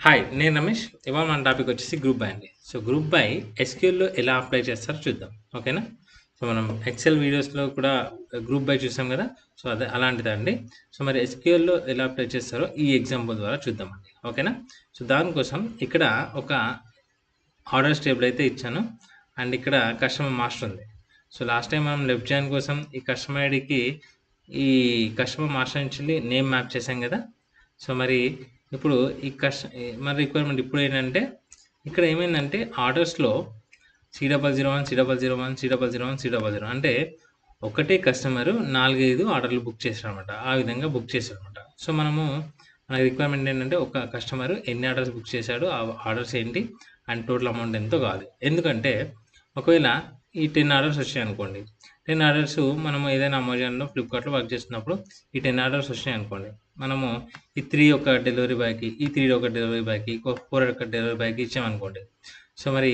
Hi, నేను రమేష్. ఇవాళ మన టాపిక్ వచ్చేసి గ్రూప్ బై అండి. సో గ్రూప్ బై ఎస్క్యూఎల్‌లో ఎలా అప్లై చేస్తారో చూద్దాం. ఓకేనా? సో మనం ఎక్సెల్ వీడియోస్‌లో కూడా గ్రూప్ బై చూసాం కదా! సో అదే అలాంటిదండి. సో మరి ఎస్క్యూఎల్‌లో ఎలా అప్లై చేస్తారో ఈ ఎగ్జాంపుల్ ద్వారా చూద్దామండి. ఓకేనా? సో దానికోసం ఇక్కడ ఒక ఆర్డర్స్ టేబుల్ అయితే ఇచ్చాను. అండ్ ఇక్కడ కస్టమర్ మాస్టర్ ఉంది. సో లాస్ట్ టైం మనం లెఫ్ట్ జాయిన్ కోసం ఈ కస్టమర్ ఐడికి ఈ కస్టమర్ మాస్టర్ నుంచి నేమ్ మ్యాప్ చేసాం కదా! సో మరి ఇప్పుడు మన రిక్వైర్మెంట్ ఇప్పుడు ఏంటంటే ఇక్కడ ఏమైందంటే ఆర్డర్స్లో C001, C001, C001, C00 అంటే ఒకటే కస్టమరు 4-5 ఆర్డర్లు బుక్ చేశారు అనమాట. ఆ విధంగా బుక్ చేశారు అనమాట. సో మనము మన రిక్వైర్మెంట్ ఏంటంటే ఒక కస్టమరు ఎన్ని ఆర్డర్స్ బుక్ చేశాడు, ఆ ఆర్డర్స్ ఏంటి అండ్ టోటల్ అమౌంట్ ఎంతో కావాలి. ఎందుకంటే ఒకవేళ ఈ 10 ఆర్డర్స్ వచ్చాయి అనుకోండి, 10 ఆర్డర్స్ మనము ఏదైనా అమెజాన్లో ఫ్లిప్కార్ట్లో వర్క్ చేస్తున్నప్పుడు ఈ 10 ఆర్డర్స్ వచ్చినాయి అనుకోండి, మనము ఈ 3 ఒక డెలివరీ బాయ్కి, ఈ 3 ఒక డెలివరీ బాయ్కి, 4 ఒక డెలివరీ బాయ్కి ఇచ్చామనుకోండి. సో మరి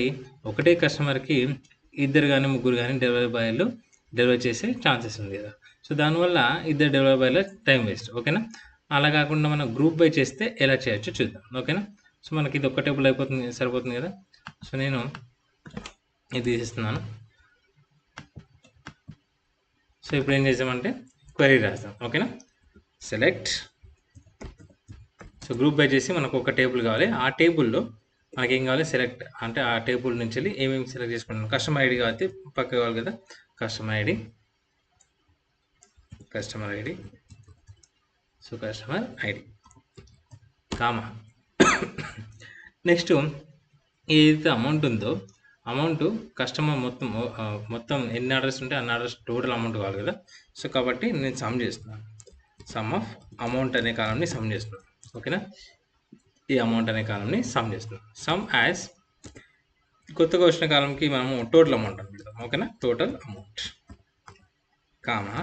ఒకటే కస్టమర్కి ఇద్దరు కానీ ముగ్గురు కానీ డెలివరీ బాయ్లు డెలివరీ చేసే ఛాన్సెస్ ఉంది కదా. సో దానివల్ల ఇద్దరు డెలివరీ బాయ్ల టైం వేస్ట్. ఓకేనా? అలా కాకుండా మనం గ్రూప్ బై చేస్తే ఎలా చేయొచ్చో చూద్దాం. ఓకేనా? సో మనకి ఇది ఒక్క టేబుల్ అయిపోతుంది, సరిపోతుంది కదా. సో నేను ఇది తీసేస్తున్నాను. సో ఇప్పుడు ఏం చేసామంటే క్వెరీ రాద్దాం. ఓకేనా? సెలెక్ట్. సో గ్రూప్ బై చేసి మనకు ఒక టేబుల్ కావాలి. ఆ టేబుల్లో మనకి ఏం కావాలి, సెలెక్ట్ అంటే ఆ టేబుల్ నుంచి వెళ్ళి ఏమేమి సెలెక్ట్ చేసుకుంటాం. కస్టమర్ ఐడి కాబట్టి పక్క కావాలి కదా. Customer ID, so customer ID comma. Next ఏదైతే అమౌంట్ ఉందో అమౌంట్ కస్టమర్ మొత్తం ఎన్ని ఆర్డర్స్ ఉంటే అన్ని ఆర్డర్స్ టోటల్ అమౌంట్ కావాలి కదా. సో కాబట్టి నేను సమ్ చేస్తున్నాను. సమ్ ఆఫ్ అమౌంట్ అనే కాలంని సమ్ చేస్తున్నాను. ఓకేనా? ఈ అమౌంట్ అనే కాలంని సమ్ చేస్తున్నాం. సమ్ యాజ్ కొత్తగా వచ్చిన కాలంకి మనము టోటల్ అమౌంట్ అని పెడతాం. ఓకేనా? Total amount comma.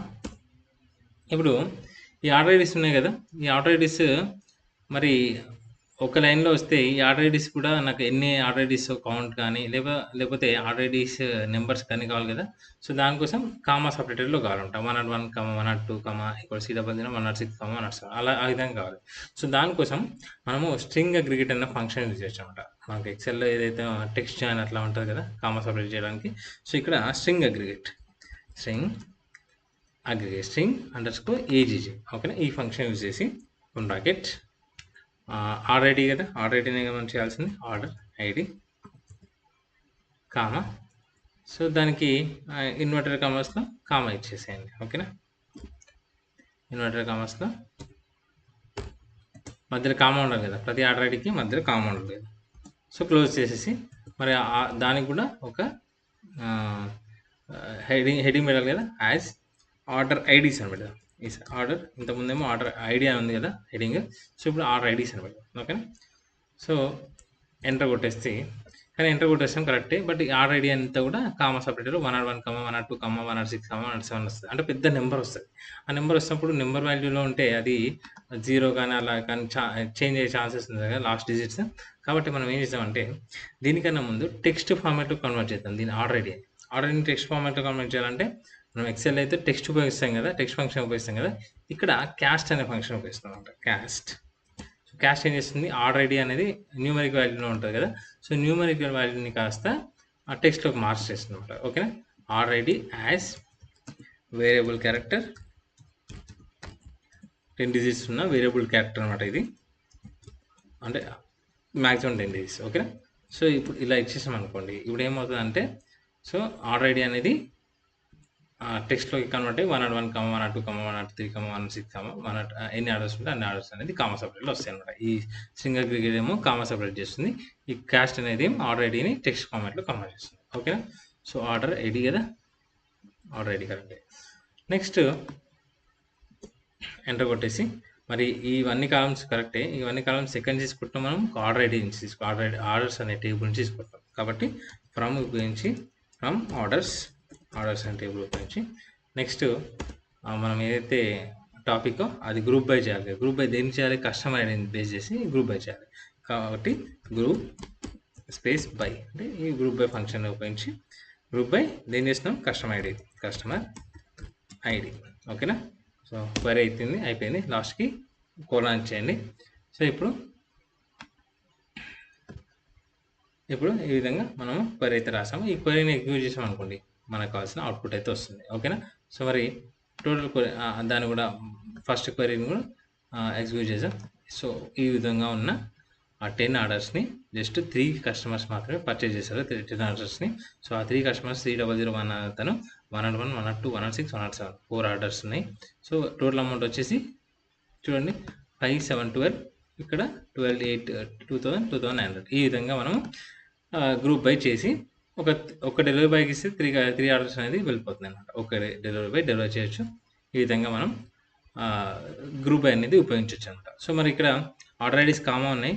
ఇప్పుడు ఈ ఆర్డర్ ఐడీస్ ఉన్నాయి కదా, ఈ ఆర్డర్ ఐడీస్ మరి ఒక లైన్లో వస్తే ఈ ఆర్డర్ ఐడీస్ కూడా నాకు ఎన్ని ఆర్డర్ ఐడీస్ కౌంట్ కానీ లేకపోతే ఆర్డర్ ఐడీస్ నెంబర్స్ కానీ కావాలి కదా. సో దానికోసం కామా సపరేటర్లో కావాలంట. 101, 102, C00, 106, 107 అలా ఆ విధంగా కావాలి. సో దానికోసం మనము స్ట్రింగ్ అగ్రిగేట్ అన్న ఫంక్షన్ యూజ్ చేయొచ్చు అనమాట. మనకి ఎక్సెల్లో ఏదైతే టెక్స్ట్ జాయిన్ అట్లా ఉంటుంది కదా కామా సపరేట్ చేయడానికి. సో ఇక్కడ స్ట్రింగ్ అగ్రిగేట్ స్ట్రింగ్ _AGG. ఓకేనా? ఈ ఫంక్షన్ యూజ్ చేసి బ్రాకెట్ ఆర్డర్ ఐడి కదా, ఆర్డర్ ఐడిని మనం చేయాల్సింది ఆర్డర్ ఐడి కామా. సో దానికి ఇన్వర్టర్ కామర్స్లో కామా ఇచ్చేసేయండి. ఓకేనా? ఇన్వర్టర్ కామర్స్లో మధ్యలో కామా ఉండాలి కదా, ప్రతి ఆర్డర్ ఐడికి మధ్యలో కామా ఉండాలి కదా. సో క్లోజ్ చేసేసి మరి దానికి కూడా ఒక హెడింగ్ పెట్టాలి కదా, యాజ్ ఆర్డర్ ఐడీస్ అని పెడదాం. ఈ ఆర్డర్ ఇంతకుముందేమో ఆర్డర్ ఐడి అని ఉంది కదా హెడింగ్. సో ఇప్పుడు ఆర్డర్ ఐడీస్ అని పెడదాం. ఓకేనా? సో ఎంటర్ కొట్టేస్తే, కానీ ఎంటర్ కొట్టేస్తాం కరెక్టే, బట్ ఈ ఆర్డర్ ఐడి అంతా కూడా కామా సపరేటర్ 101, 102, 106, 107 వస్తుంది. అంటే పెద్ద నెంబర్ వస్తుంది. ఆ నెంబర్ వచ్చినప్పుడు నెంబర్ వాల్యూలో ఉంటే అది 0 కానీ అలా కానీ చేంజ్ అయ్యే ఛాన్సెస్ ఉంది కదా లాస్ట్ డిజిట్స్. కాబట్టి మనం ఏం చేస్తామంటే దీనికన్నా ముందు టెక్స్ట్ ఫార్మాట్లో కన్వర్ట్ చేద్దాం దీని ఆర్డర్ ఐడిని టెక్స్ట్ ఫార్మాట్లో కన్వర్ట్ చేయాలంటే మనం ఎక్సెల్ అయితే టెక్స్ట్ ఉపయోగిస్తాం కదా, టెక్స్ట్ ఫంక్షన్ ఉపయోగిస్తాం కదా. ఇక్కడ క్యాస్ట్ అనే ఫంక్షన్ ఉపయోగిస్తాం అనమాట. క్యాస్ట్ ఏం చేస్తుంది, ఆర్డర్ ఐడి అనేది న్యూమరిక్ వాల్యూలో ఉంటుంది కదా. సో న్యూమరిక్ వాల్యూని కాస్త ఆ టెక్స్ట్లోకి మార్చేస్తుంది అనమాట. ఓకేనా? Order ID as variable character, 10 digits ఉన్న వేరియబుల్ క్యారెక్టర్ అనమాట ఇది. అంటే మ్యాక్సిమం 10 డిజిట్స్. ఓకేనా? సో ఇప్పుడు ఇలా ఇచ్చేసాం అనుకోండి, ఇప్పుడు ఏమవుతుందంటే సో ఆర్డర్ ఐడి అనేది టెక్స్ట్లోకి కన్వర్ట్ అయ్యి 101, 102, 103, 106, 108 ఎన్ని ఆర్డర్స్ ఉంటే అన్ని ఆర్డర్స్ అనేది కామా సపరేట్లో వస్తాయి అనమాట. ఈ స్ట్రింగ్ అగ్రిగేట్ ఏమో కామా సపరేట్ చేస్తుంది, ఈ క్యాస్ట్ అనేది ఆర్డర్ ఐడిని టెక్స్ట్ ఫార్మాట్లో కన్వర్ట్ చేస్తుంది. ఓకేనా? సో ఆర్డర్ ఐడి కదా, ఆర్డర్ ఐడి కరెక్టే. నెక్స్ట్ ఎంటర్ కొట్టేసి మరి ఇవన్నీ కాలమ్స్ కరెక్టే, ఇవన్నీ కాలమ్స్ సెకండ్ తీసుకుంటాం మనం ఆర్డర్ ఐడి నుంచి ఆర్డర్స్ అనే టేబుల్ నుంచి తీసుకుంటాం. కాబట్టి ఫ్రమ్ ఉపయోగించి ఫ్రమ్ ఆర్డర్స్ అనే టేబుల్ ఉపయోగించి నెక్స్ట్ మనం ఏదైతే టాపిక్ అది గ్రూప్ బై చేయాలి. గ్రూప్ బై దేని చేయాలి, కస్టమర్ ఐడిని బేస్ చేసి గ్రూప్ బై చేయాలి. కాబట్టి గ్రూప్ స్పేస్ బై అంటే ఈ గ్రూప్ బై ఫంక్షన్ ఉపయోగించి గ్రూప్ బై దేని చేస్తున్నాం, కస్టమర్ ఐడి. ఓకేనా? సో క్వరీ అయిపోయింది. లాస్ట్కి కోలాన్ చేయండి. సో ఇప్పుడు ఇప్పుడు ఈ విధంగా మనము క్వరీ అయితే రాసాము. ఈ క్వరీని ఎగ్జిక్యూట్ చేసాం అనుకోండి, మనకు కావాల్సిన అవుట్పుట్ అయితే వస్తుంది. ఓకేనా. సో మరి టోటల్ క్వరీ దాన్ని కూడా ఫస్ట్ క్వరీని కూడా ఎగ్జిక్యూట్ చేసాం. సో ఈ విధంగా ఉన్న ఆ 10 ఆర్డర్స్ని జస్ట్ 3 కస్టమర్స్ మాత్రమే పర్చేజ్ చేశారు. 10 ఆర్డర్స్ని. సో ఆ 3 కస్టమర్స్ 3001 అతను 101, 102, 106, 107 4 ఆర్డర్స్ ఉన్నాయి. సో టోటల్ అమౌంట్ వచ్చేసి చూడండి 5712, ఇక్కడ 2000 ఈ విధంగా మనం గ్రూప్ బై చేసి ఒక డెలివరీ బాయ్కి ఇస్తే 3 ఆర్డర్స్ అనేది వెళ్ళిపోతుంది అనమాట. ఒక డెలివరీ బాయ్ డెలివరీ చేయొచ్చు. ఈ విధంగా మనం గ్రూప్ బై అనేది ఉపయోగించవచ్చు అనమాట. సో మరి ఇక్కడ ఆర్డర్ ఐడీస్ కామన్ ఉన్నాయి.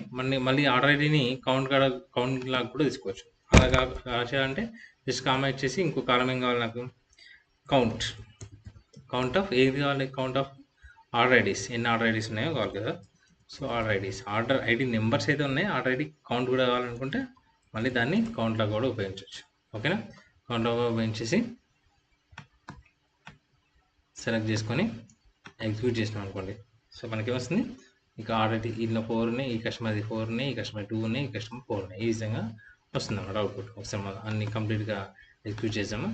మళ్ళీ ఆర్డర్ ఐడీని కౌంట్ లాగా కూడా తీసుకోవచ్చు. అలా చేయాలంటే జస్ట్ కామా ఇచ్చేసి ఇంకో కాలం ఏం కావాలి నాకు, కౌంట్ ఆఫ్ ఏది కావాలి, కౌంట్ ఆఫ్ ఆర్డర్ ఐడీస్, ఎన్ని ఆర్డర్ ఐడీస్ ఉన్నాయో కావాలి కదా. సో ఆర్డర్ ఐడి నెంబర్స్ అయితే ఉన్నాయి, ఆర్డర్ ఐడి కౌంట్ కూడా కావాలనుకుంటే మళ్ళీ దాన్ని కౌంట్లో కూడా ఉపయోగించవచ్చు. ఓకేనా. కౌంట్లో ఉపయోగించేసి సెలెక్ట్ చేసుకొని ఎగ్జిక్యూట్ చేసినాం అనుకోండి. సో మనకేమొస్తుంది, ఇక ఆల్రెడీ ఇందులో 4 ఉన్నాయి, ఈ కస్టమర్ది 4 ఉన్నాయి, ఈ కస్టమర్ 2 ఉన్నాయి, ఈ కస్టమర్ 4 ఉన్నాయి. ఈ విధంగా వస్తుంది అన్నమాట అవుట్పుట్. ఒకసారి మనం అన్ని కంప్లీట్గా ఎగ్జిక్యూట్ చేసాము.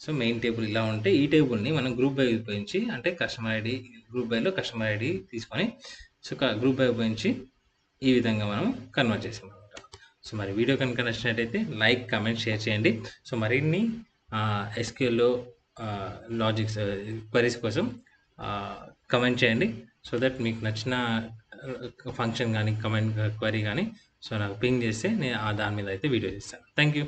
సో మెయిన్ టేబుల్ ఇలా ఉంటే ఈ టేబుల్ని మనం గ్రూప్ బై ఉపయోగించి, అంటే కస్టమర్ ఐడి, గ్రూప్ బైలో కస్టమర్ ఐడి తీసుకొని సో గ్రూప్ బై ఉపయోగించి ఈ విధంగా మనం కన్వర్ట్ చేసాం అనమాట. సో మరి వీడియో కనుక నచ్చినట్టయితే లైక్, కమెంట్, షేర్ చేయండి. సో మరిన్ని ఎస్క్యూఎల్లో లాజిక్స్ క్వరీస్ కోసం కమెంట్ చేయండి. సో దట్ మీకు నచ్చిన ఫంక్షన్ కానీ, కమెంట్ క్వరీ కానీ సో నాకు పింగ్ చేస్తే నేను దాని మీద అయితే వీడియో చేస్తాను. Thank you.